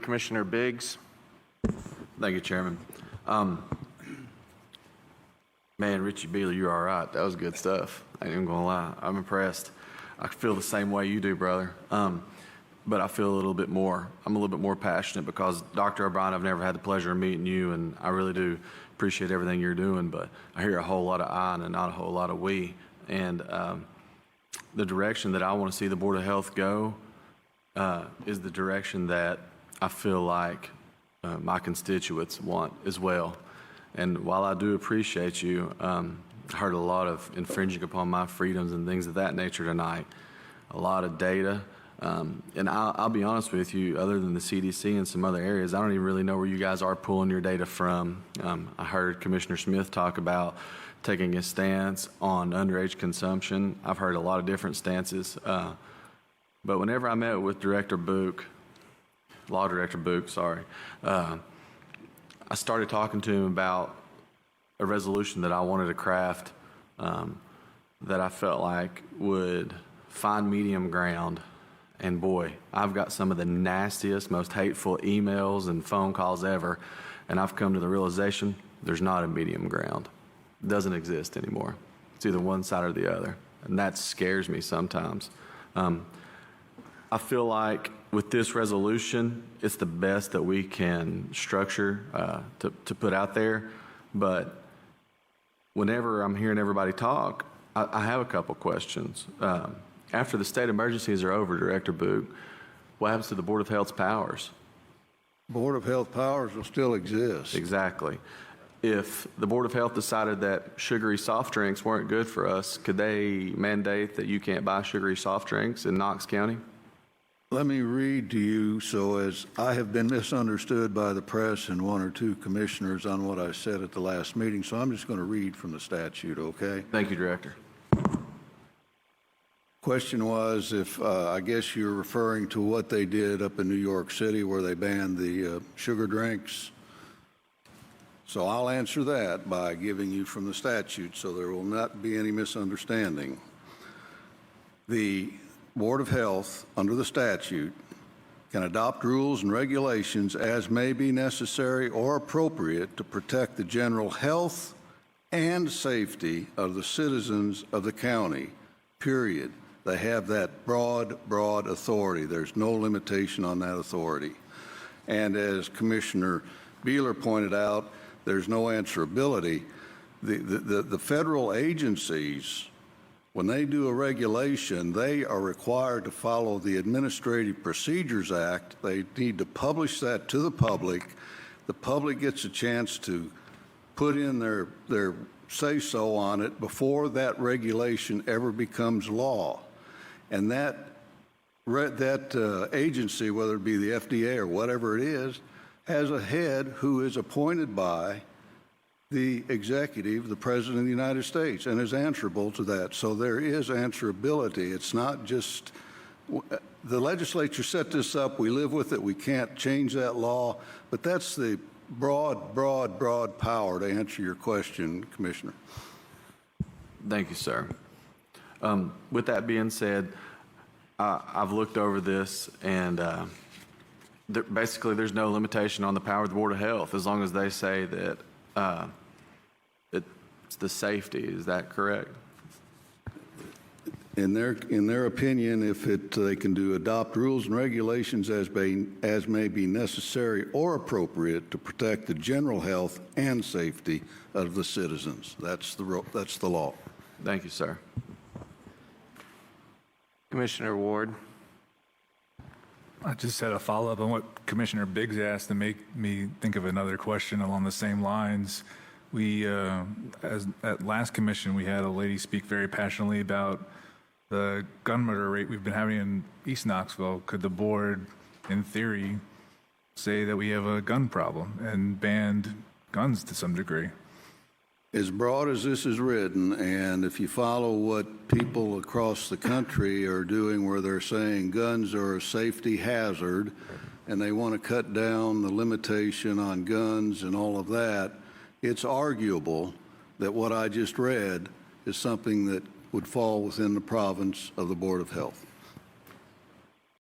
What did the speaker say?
Commissioner Biggs. Thank you, Chairman. Man, Richie Beeler, you're all right. That was good stuff. I ain't even gonna lie. I'm impressed. I feel the same way you do, brother. But I feel a little bit more. I'm a little bit more passionate because Dr. O'Brien, I've never had the pleasure of meeting you, and I really do appreciate everything you're doing. But I hear a whole lot of I and not a whole lot of we. And the direction that I want to see the Board of Health go is the direction that I feel like my constituents want as well. And while I do appreciate you, I heard a lot of infringing upon my freedoms and things of that nature tonight, a lot of data. And I'll be honest with you, other than the CDC and some other areas, I don't even really know where you guys are pulling your data from. I heard Commissioner Smith talk about taking a stance on underage consumption. I've heard a lot of different stances. But whenever I met with Director Buuck, Law Director Buuck, sorry, I started talking to him about a resolution that I wanted to craft that I felt like would find medium ground. And boy, I've got some of the nastiest, most hateful emails and phone calls ever. And I've come to the realization there's not a medium ground. It doesn't exist anymore. It's either one side or the other. And that scares me sometimes. I feel like with this resolution, it's the best that we can structure to put out there. But whenever I'm hearing everybody talk, I have a couple questions. After the state emergencies are over, Director Buuck, what happens to the Board of Health's powers? Board of Health powers will still exist. Exactly. If the Board of Health decided that sugary soft drinks weren't good for us, could they mandate that you can't buy sugary soft drinks in Knox County? Let me read to you, so as I have been misunderstood by the press and one or two commissioners on what I said at the last meeting, so I'm just going to read from the statute, okay? Thank you, Director. Question was if, I guess you're referring to what they did up in New York City where they banned the sugar drinks. So I'll answer that by giving you from the statute so there will not be any misunderstanding. The Board of Health, under the statute, can adopt rules and regulations as may be necessary or appropriate to protect the general health and safety of the citizens of the county, period. They have that broad authority. There's no limitation on that authority. And as Commissioner Beeler pointed out, there's no answerability. The federal agencies, when they do a regulation, they are required to follow the Administrative Procedures Act. They need to publish that to the public. The public gets a chance to put in their say-so on it before that regulation ever becomes law. And that agency, whether it be the FDA or whatever it is, has a head who is appointed by the executive, the President of the United States, and is answerable to that. So there is answerability. It's not just the legislature set this up. We live with it. We can't change that law. But that's the broad power to answer your question, Commissioner. Thank you, sir. With that being said, I've looked over this, and basically there's no limitation on the power of the Board of Health as long as they say that it's the safety. Is that correct? In their opinion, if they can adopt rules and regulations as may be necessary or appropriate to protect the general health and safety of the citizens. That's the law. Thank you, sir. Commissioner Ward. I just had a follow-up on what Commissioner Biggs asked to make me think of another question along the same lines. We, at last commission, we had a lady speak very passionately about the gun murder rate we've been having in East Knoxville. Could the board, in theory, say that we have a gun problem and ban guns to some degree? As broad as this is written, and if you follow what people across the country are doing where they're saying guns are a safety hazard and they want to cut down the limitation on guns and all of that, it's arguable that what I just read is something that would fall within the province of the Board of Health.